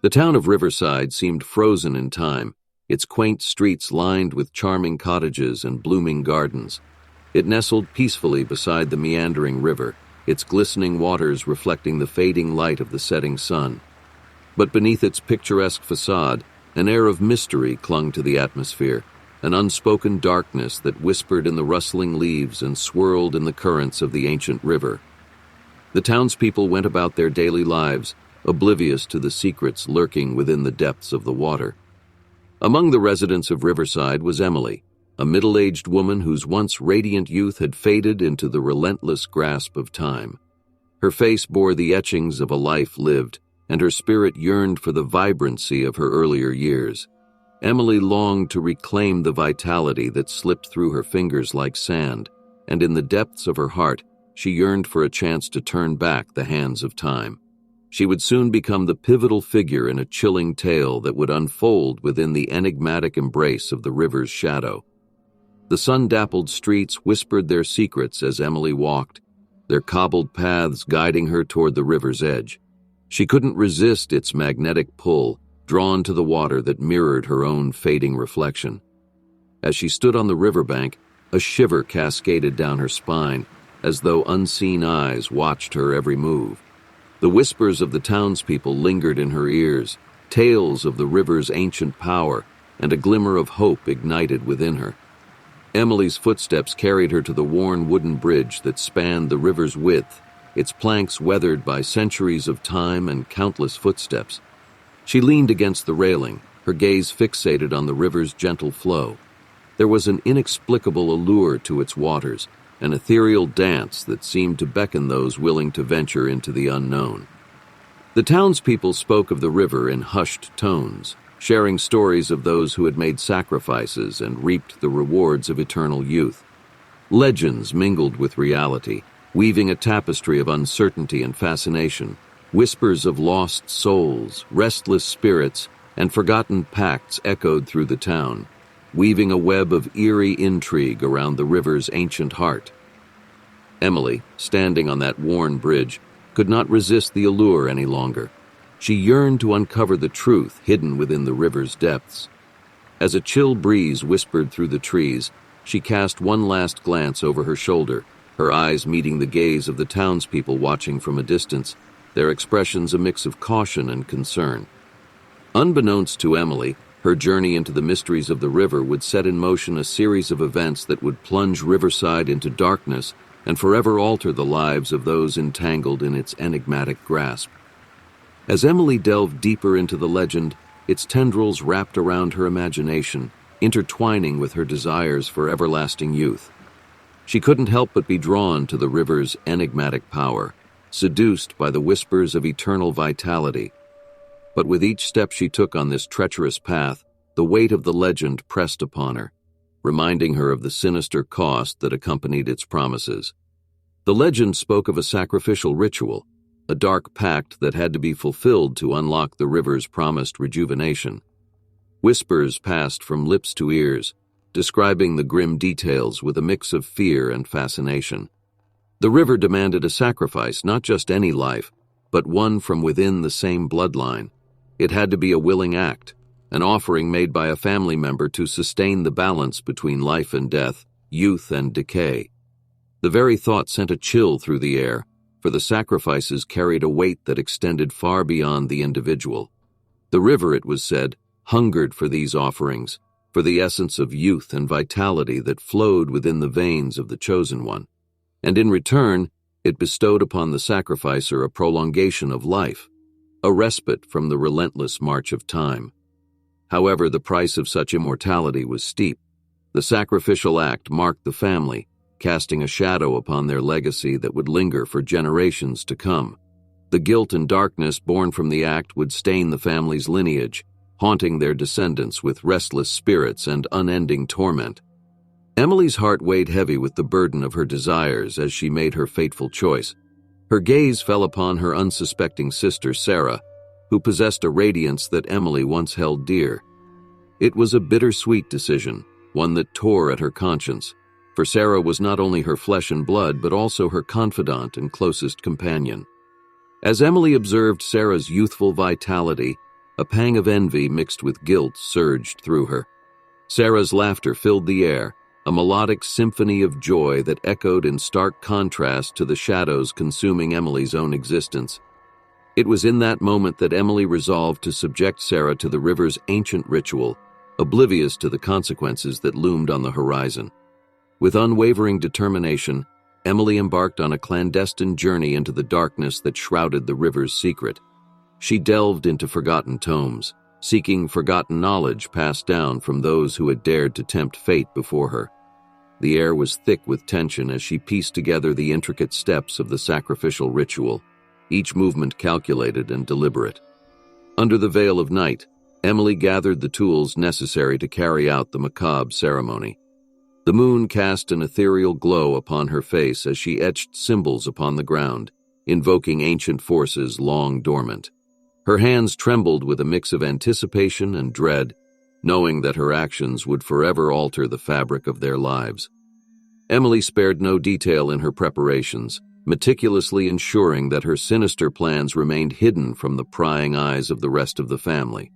The town of Riverside seemed frozen in time, its quaint streets lined with charming cottages and blooming gardens. It nestled peacefully beside the meandering river, its glistening waters reflecting the fading light of the setting sun. But beneath its picturesque facade, an air of mystery clung to the atmosphere, an unspoken darkness that whispered in the rustling leaves and swirled in the currents of the ancient river. The townspeople went about their daily lives, oblivious to the secrets lurking within the depths of the water. Among the residents of Riverside was Emily, a middle-aged woman whose once radiant youth had faded into the relentless grasp of time. Her face bore the etchings of a life lived, and her spirit yearned for the vibrancy of her earlier years. Emily longed to reclaim the vitality that slipped through her fingers like sand, and in the depths of her heart, she yearned for a chance to turn back the hands of time. She would soon become the pivotal figure in a chilling tale that would unfold within the enigmatic embrace of the river's shadow. The sun-dappled streets whispered their secrets as Emily walked, their cobbled paths guiding her toward the river's edge. She couldn't resist its magnetic pull, drawn to the water that mirrored her own fading reflection. As she stood on the riverbank, a shiver cascaded down her spine, as though unseen eyes watched her every move. The whispers of the townspeople lingered in her ears, tales of the river's ancient power, and a glimmer of hope ignited within her. Emily's footsteps carried her to the worn wooden bridge that spanned the river's width, its planks weathered by centuries of time and countless footsteps. She leaned against the railing, her gaze fixated on the river's gentle flow. There was an inexplicable allure to its waters, an ethereal dance that seemed to beckon those willing to venture into the unknown. The townspeople spoke of the river in hushed tones, sharing stories of those who had made sacrifices and reaped the rewards of eternal youth. Legends mingled with reality, weaving a tapestry of uncertainty and fascination. Whispers of lost souls, restless spirits, and forgotten pacts echoed through the town, weaving a web of eerie intrigue around the river's ancient heart. Emily, standing on that worn bridge, could not resist the allure any longer. She yearned to uncover the truth hidden within the river's depths. As a chill breeze whispered through the trees, she cast one last glance over her shoulder, her eyes meeting the gaze of the townspeople watching from a distance, their expressions a mix of caution and concern. Unbeknownst to Emily, her journey into the mysteries of the river would set in motion a series of events that would plunge Riverside into darkness and forever alter the lives of those entangled in its enigmatic grasp. As Emily delved deeper into the legend, its tendrils wrapped around her imagination, intertwining with her desires for everlasting youth. She couldn't help but be drawn to the river's enigmatic power, seduced by the whispers of eternal vitality. But with each step she took on this treacherous path, the weight of the legend pressed upon her, reminding her of the sinister cost that accompanied its promises. The legend spoke of a sacrificial ritual, a dark pact that had to be fulfilled to unlock the river's promised rejuvenation. Whispers passed from lips to ears, describing the grim details with a mix of fear and fascination. The river demanded a sacrifice, not just any life, but one from within the same bloodline. It had to be a willing act, an offering made by a family member to sustain the balance between life and death, youth and decay. The very thought sent a chill through the air, for the sacrifices carried a weight that extended far beyond the individual. The river, it was said, hungered for these offerings, for the essence of youth and vitality that flowed within the veins of the chosen one. And in return, it bestowed upon the sacrificer a prolongation of life, a respite from the relentless march of time. However, the price of such immortality was steep. The sacrificial act marked the family, casting a shadow upon their legacy that would linger for generations to come. The guilt and darkness born from the act would stain the family's lineage, haunting their descendants with restless spirits and unending torment. Emily's heart weighed heavy with the burden of her desires as she made her fateful choice. Her gaze fell upon her unsuspecting sister, Sarah, who possessed a radiance that Emily once held dear. It was a bittersweet decision, one that tore at her conscience, for Sarah was not only her flesh and blood but also her confidant and closest companion. As Emily observed Sarah's youthful vitality, A pang of envy mixed with guilt surged through her. Sarah's laughter filled the air, a melodic symphony of joy that echoed in stark contrast to the shadows consuming Emily's own existence. It was in that moment that Emily resolved to subject Sarah to the river's ancient ritual, oblivious to the consequences that loomed on the horizon. With unwavering determination, Emily embarked on a clandestine journey into the darkness that shrouded the river's secret. She delved into forgotten tomes, seeking forgotten knowledge passed down from those who had dared to tempt fate before her. The air was thick with tension as she pieced together the intricate steps of the sacrificial ritual, each movement calculated and deliberate. Under the veil of night, Emily gathered the tools necessary to carry out the macabre ceremony. The moon cast an ethereal glow upon her face as she etched symbols upon the ground, invoking ancient forces long dormant. Her hands trembled with a mix of anticipation and dread, knowing that her actions would forever alter the fabric of their lives. Emily spared no detail in her preparations, meticulously ensuring that her sinister plans remained hidden from the prying eyes of the rest of the family.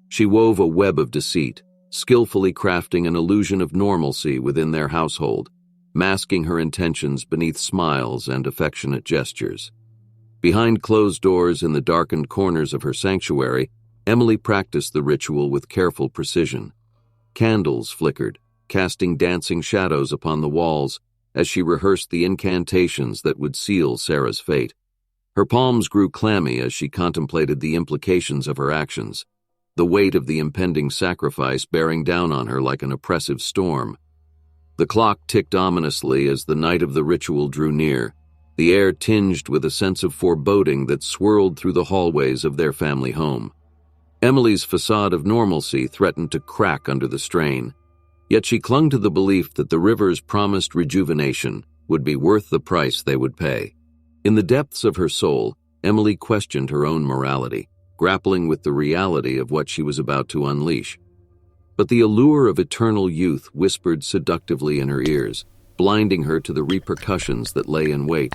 She wove a web of deceit, skillfully crafting an illusion of normalcy within their household, masking her intentions beneath smiles and affectionate gestures. Behind closed doors in the darkened corners of her sanctuary, Emily practiced the ritual with careful precision. Candles flickered, casting dancing shadows upon the walls as she rehearsed the incantations that would seal Sarah's fate. Her palms grew clammy as she contemplated the implications of her actions, the weight of the impending sacrifice bearing down on her like an oppressive storm. The clock ticked ominously as the night of the ritual drew near, the air tinged with a sense of foreboding that swirled through the hallways of their family home. Emily's facade of normalcy threatened to crack under the strain, yet she clung to the belief that the river's promised rejuvenation would be worth the price they would pay. In the depths of her soul, Emily questioned her own morality, grappling with the reality of what she was about to unleash. But the allure of eternal youth whispered seductively in her ears, blinding her to the repercussions that lay in wait.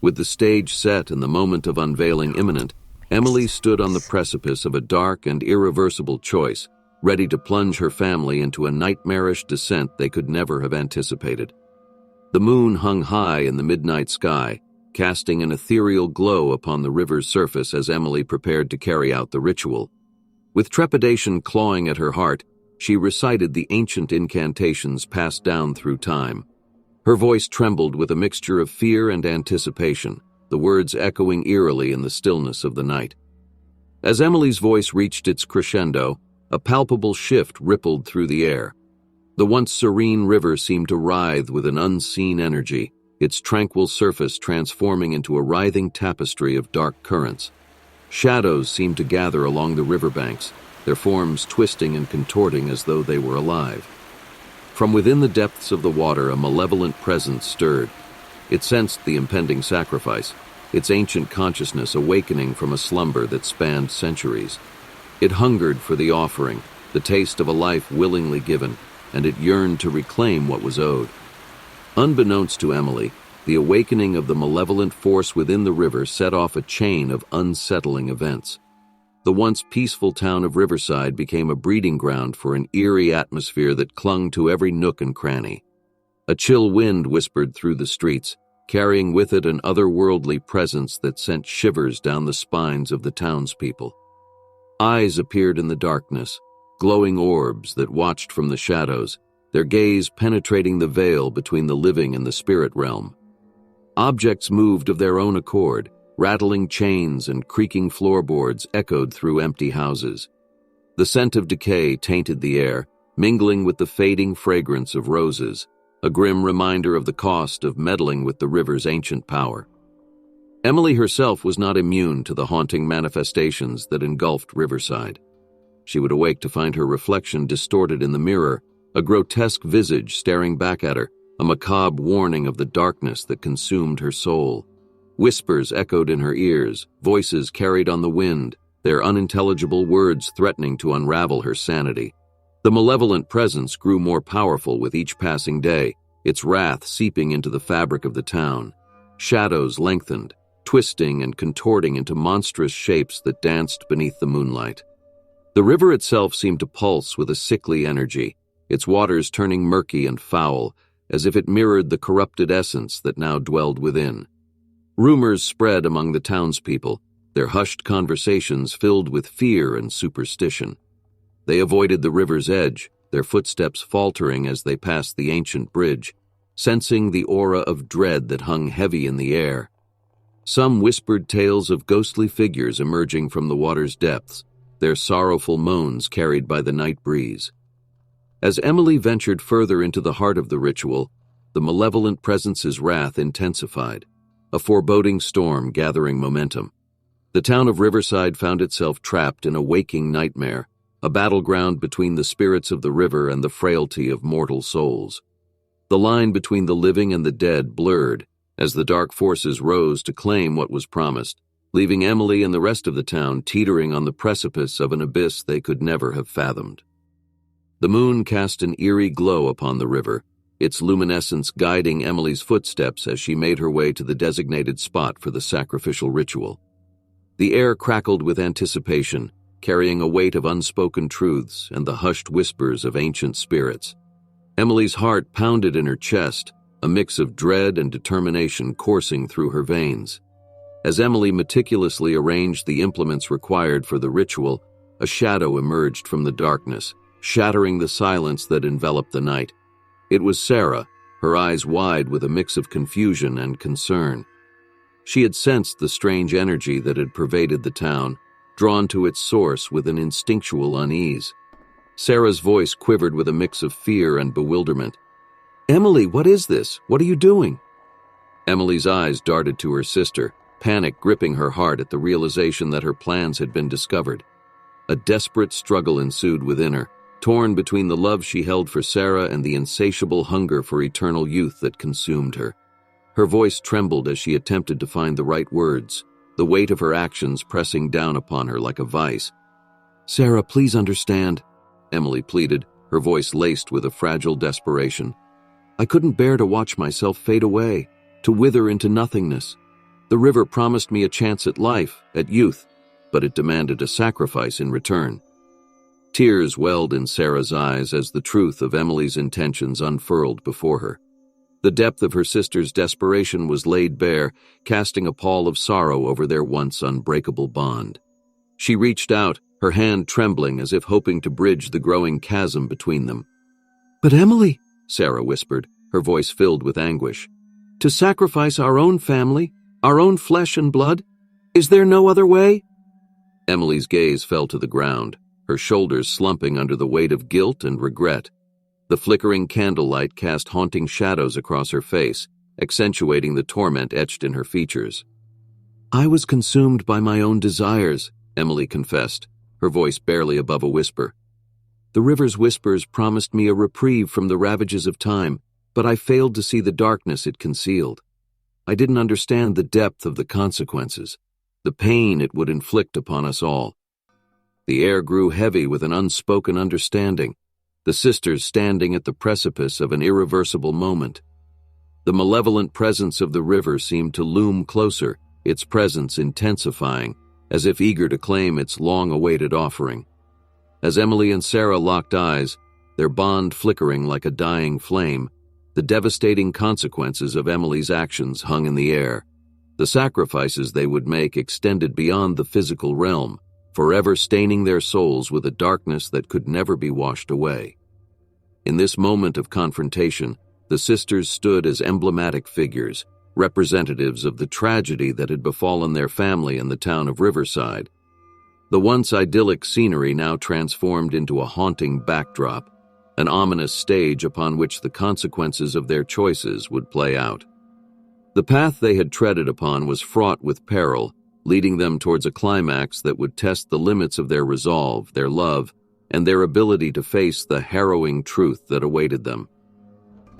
With the stage set and the moment of unveiling imminent, Emily stood on the precipice of a dark and irreversible choice, ready to plunge her family into a nightmarish descent they could never have anticipated. The moon hung high in the midnight sky, casting an ethereal glow upon the river's surface as Emily prepared to carry out the ritual. With trepidation clawing at her heart, she recited the ancient incantations passed down through time. Her voice trembled with a mixture of fear and anticipation, the words echoing eerily in the stillness of the night. As Emily's voice reached its crescendo, a palpable shift rippled through the air. The once serene river seemed to writhe with an unseen energy, its tranquil surface transforming into a writhing tapestry of dark currents. Shadows seemed to gather along the riverbanks, their forms twisting and contorting as though they were alive. From within the depths of the water, a malevolent presence stirred. It sensed the impending sacrifice, its ancient consciousness awakening from a slumber that spanned centuries. It hungered for the offering, the taste of a life willingly given, and it yearned to reclaim what was owed. Unbeknownst to Emily, the awakening of the malevolent force within the river set off a chain of unsettling events. The once peaceful town of Riverside became a breeding ground for an eerie atmosphere that clung to every nook and cranny. A chill wind whispered through the streets, carrying with it an otherworldly presence that sent shivers down the spines of the townspeople. Eyes appeared in the darkness, glowing orbs that watched from the shadows, their gaze penetrating the veil between the living and the spirit realm. Objects moved of their own accord, rattling chains and creaking floorboards echoed through empty houses. The scent of decay tainted the air, mingling with the fading fragrance of roses, a grim reminder of the cost of meddling with the river's ancient power. Emily herself was not immune to the haunting manifestations that engulfed Riverside. She would awake to find her reflection distorted in the mirror, a grotesque visage staring back at her, a macabre warning of the darkness that consumed her soul. Whispers echoed in her ears, voices carried on the wind, their unintelligible words threatening to unravel her sanity. The malevolent presence grew more powerful with each passing day, its wrath seeping into the fabric of the town. Shadows lengthened, twisting and contorting into monstrous shapes that danced beneath the moonlight. The river itself seemed to pulse with a sickly energy, its waters turning murky and foul, as if it mirrored the corrupted essence that now dwelled within. Rumors spread among the townspeople, their hushed conversations filled with fear and superstition. They avoided the river's edge, their footsteps faltering as they passed the ancient bridge, sensing the aura of dread that hung heavy in the air. Some whispered tales of ghostly figures emerging from the water's depths, their sorrowful moans carried by the night breeze. As Emily ventured further into the heart of the ritual, the malevolent presence's wrath intensified, a foreboding storm gathering momentum. The town of Riverside found itself trapped in a waking nightmare, a battleground between the spirits of the river and the frailty of mortal souls. The line between the living and the dead blurred as the dark forces rose to claim what was promised, leaving Emily and the rest of the town teetering on the precipice of an abyss they could never have fathomed. The moon cast an eerie glow upon the river, its luminescence guiding Emily's footsteps as she made her way to the designated spot for the sacrificial ritual. The air crackled with anticipation, carrying a weight of unspoken truths and the hushed whispers of ancient spirits. Emily's heart pounded in her chest, a mix of dread and determination coursing through her veins. As Emily meticulously arranged the implements required for the ritual, a shadow emerged from the darkness, shattering the silence that enveloped the night. It was Sarah, her eyes wide with a mix of confusion and concern. She had sensed the strange energy that had pervaded the town, drawn to its source with an instinctual unease. Sarah's voice quivered with a mix of fear and bewilderment. "Emily, what is this? What are you doing?" Emily's eyes darted to her sister, panic gripping her heart at the realization that her plans had been discovered. A desperate struggle ensued within her, torn between the love she held for Sarah and the insatiable hunger for eternal youth that consumed her. Her voice trembled as she attempted to find the right words, the weight of her actions pressing down upon her like a vice. "Sarah, please understand," Emily pleaded, her voice laced with a fragile desperation. "I couldn't bear to watch myself fade away, to wither into nothingness. The river promised me a chance at life, at youth, but it demanded a sacrifice in return." Tears welled in Sarah's eyes as the truth of Emily's intentions unfurled before her. The depth of her sister's desperation was laid bare, casting a pall of sorrow over their once unbreakable bond. She reached out, her hand trembling as if hoping to bridge the growing chasm between them. "But Emily," Sarah whispered, her voice filled with anguish, "to sacrifice our own family, our own flesh and blood? Is there no other way?" Emily's gaze fell to the ground, her shoulders slumping under the weight of guilt and regret. The flickering candlelight cast haunting shadows across her face, accentuating the torment etched in her features. "I was consumed by my own desires," Emily confessed, her voice barely above a whisper. "The river's whispers promised me a reprieve from the ravages of time, but I failed to see the darkness it concealed. I didn't understand the depth of the consequences, the pain it would inflict upon us all." The air grew heavy with an unspoken understanding, the sisters standing at the precipice of an irreversible moment. The malevolent presence of the river seemed to loom closer, its presence intensifying, as if eager to claim its long-awaited offering. As Emily and Sarah locked eyes, their bond flickering like a dying flame, the devastating consequences of Emily's actions hung in the air. The sacrifices they would make extended beyond the physical realm, forever staining their souls with a darkness that could never be washed away. In this moment of confrontation, the sisters stood as emblematic figures, representatives of the tragedy that had befallen their family in the town of Riverside. The once idyllic scenery now transformed into a haunting backdrop, an ominous stage upon which the consequences of their choices would play out. The path they had treaded upon was fraught with peril, leading them towards a climax that would test the limits of their resolve, their love, and their ability to face the harrowing truth that awaited them.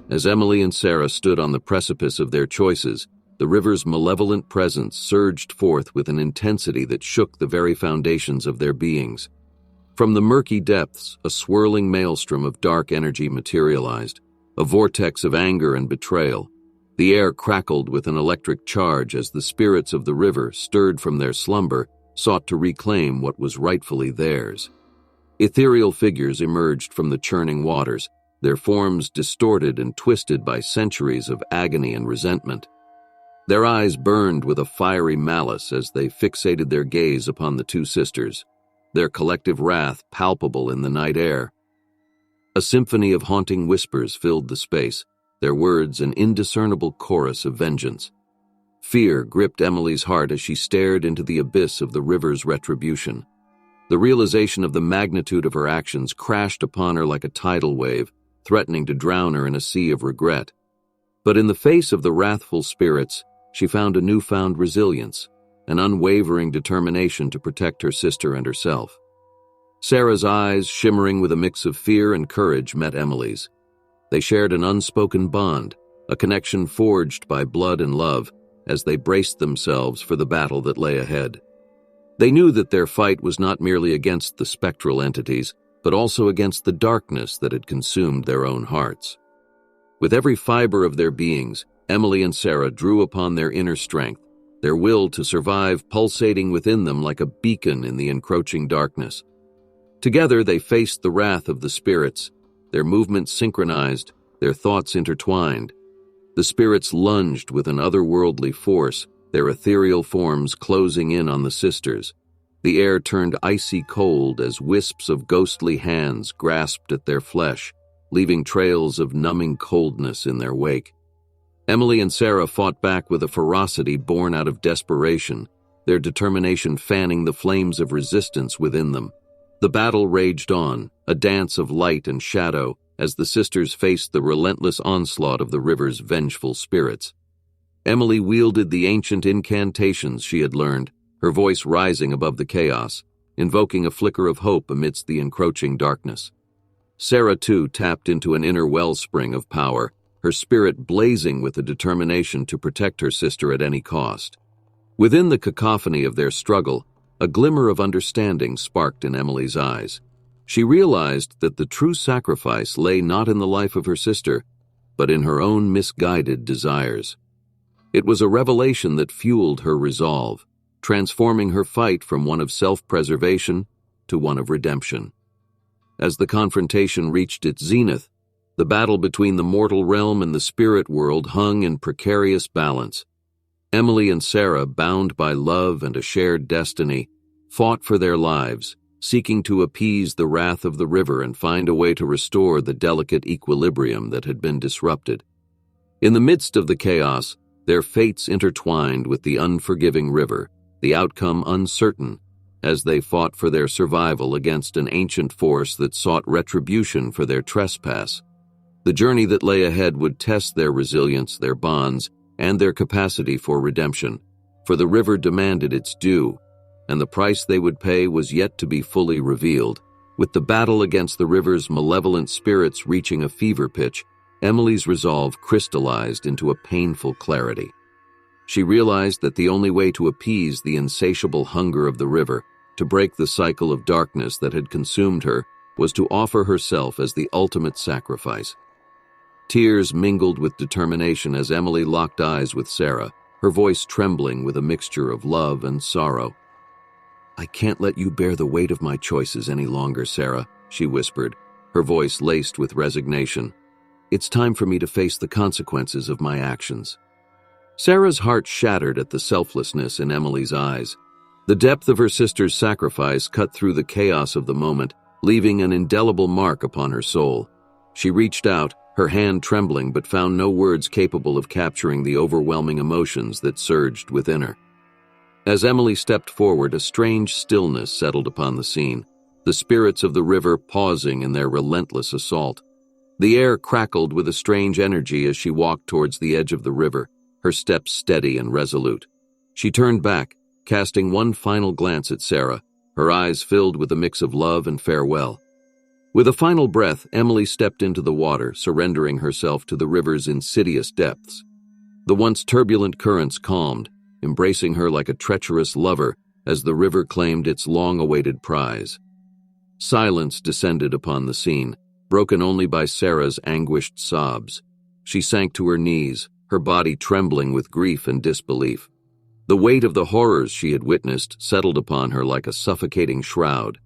As Emily and Sarah stood on the precipice of their choices, the river's malevolent presence surged forth with an intensity that shook the very foundations of their beings. From the murky depths, a swirling maelstrom of dark energy materialized, a vortex of anger and betrayal. The air crackled with an electric charge as the spirits of the river, stirred from their slumber, sought to reclaim what was rightfully theirs. Ethereal figures emerged from the churning waters, their forms distorted and twisted by centuries of agony and resentment. Their eyes burned with a fiery malice as they fixated their gaze upon the two sisters, their collective wrath palpable in the night air. A symphony of haunting whispers filled the space, their words an indiscernible chorus of vengeance. Fear gripped Emily's heart as she stared into the abyss of the river's retribution. The realization of the magnitude of her actions crashed upon her like a tidal wave, threatening to drown her in a sea of regret. But in the face of the wrathful spirits, she found a newfound resilience, an unwavering determination to protect her sister and herself. Sarah's eyes, shimmering with a mix of fear and courage, met Emily's. They shared an unspoken bond, a connection forged by blood and love, as they braced themselves for the battle that lay ahead. They knew that their fight was not merely against the spectral entities, but also against the darkness that had consumed their own hearts. With every fiber of their beings, Emily and Sarah drew upon their inner strength, their will to survive pulsating within them like a beacon in the encroaching darkness. Together they faced the wrath of the spirits, their movements synchronized, their thoughts intertwined. The spirits lunged with an otherworldly force, their ethereal forms closing in on the sisters. The air turned icy cold as wisps of ghostly hands grasped at their flesh, leaving trails of numbing coldness in their wake. Emily and Sarah fought back with a ferocity born out of desperation, their determination fanning the flames of resistance within them. The battle raged on, a dance of light and shadow, as the sisters faced the relentless onslaught of the river's vengeful spirits. Emily wielded the ancient incantations she had learned, her voice rising above the chaos, invoking a flicker of hope amidst the encroaching darkness. Sarah, too, tapped into an inner wellspring of power, her spirit blazing with a determination to protect her sister at any cost. Within the cacophony of their struggle, a glimmer of understanding sparked in Emily's eyes. She realized that the true sacrifice lay not in the life of her sister, but in her own misguided desires. It was a revelation that fueled her resolve, transforming her fight from one of self-preservation to one of redemption. As the confrontation reached its zenith, the battle between the mortal realm and the spirit world hung in precarious balance. Emily and Sarah, bound by love and a shared destiny, fought for their lives, seeking to appease the wrath of the river and find a way to restore the delicate equilibrium that had been disrupted. In the midst of the chaos, their fates intertwined with the unforgiving river, the outcome uncertain, as they fought for their survival against an ancient force that sought retribution for their trespass. The journey that lay ahead would test their resilience, their bonds, and their capacity for redemption, for the river demanded its due, and the price they would pay was yet to be fully revealed. With the battle against the river's malevolent spirits reaching a fever pitch, Emily's resolve crystallized into a painful clarity. She realized that the only way to appease the insatiable hunger of the river, to break the cycle of darkness that had consumed her, was to offer herself as the ultimate sacrifice. Tears mingled with determination as Emily locked eyes with Sarah, her voice trembling with a mixture of love and sorrow. "I can't let you bear the weight of my choices any longer, Sarah," she whispered, her voice laced with resignation. "It's time for me to face the consequences of my actions." Sarah's heart shattered at the selflessness in Emily's eyes. The depth of her sister's sacrifice cut through the chaos of the moment, leaving an indelible mark upon her soul. She reached out, her hand trembling, but found no words capable of capturing the overwhelming emotions that surged within her. As Emily stepped forward, a strange stillness settled upon the scene, the spirits of the river pausing in their relentless assault. The air crackled with a strange energy as she walked towards the edge of the river, her steps steady and resolute. She turned back, casting one final glance at Sarah, her eyes filled with a mix of love and farewell. With a final breath, Emily stepped into the water, surrendering herself to the river's insidious depths. The once turbulent currents calmed, embracing her like a treacherous lover as the river claimed its long-awaited prize. Silence descended upon the scene, broken only by Sarah's anguished sobs. She sank to her knees, her body trembling with grief and disbelief. The weight of the horrors she had witnessed settled upon her like a suffocating shroud.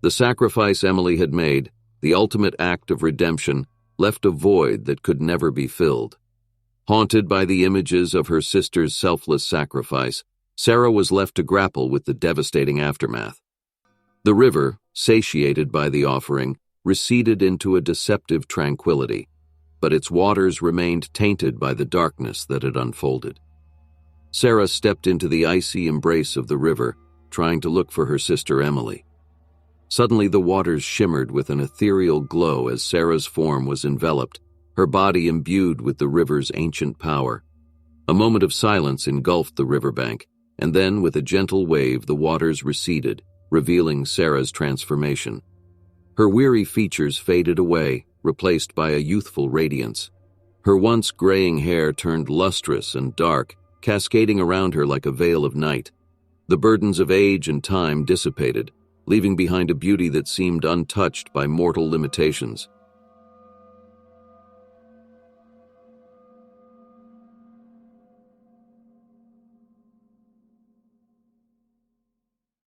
The sacrifice Emily had made, the ultimate act of redemption, left a void that could never be filled. Haunted by the images of her sister's selfless sacrifice, Sarah was left to grapple with the devastating aftermath. The river, satiated by the offering, receded into a deceptive tranquility, but its waters remained tainted by the darkness that had unfolded. Sarah stepped into the icy embrace of the river, trying to look for her sister Emily. Suddenly the waters shimmered with an ethereal glow as Sarah's form was enveloped, her body imbued with the river's ancient power. A moment of silence engulfed the riverbank, and then with a gentle wave the waters receded, revealing Sarah's transformation. Her weary features faded away, replaced by a youthful radiance. Her once graying hair turned lustrous and dark, cascading around her like a veil of night. The burdens of age and time dissipated, leaving behind a beauty that seemed untouched by mortal limitations.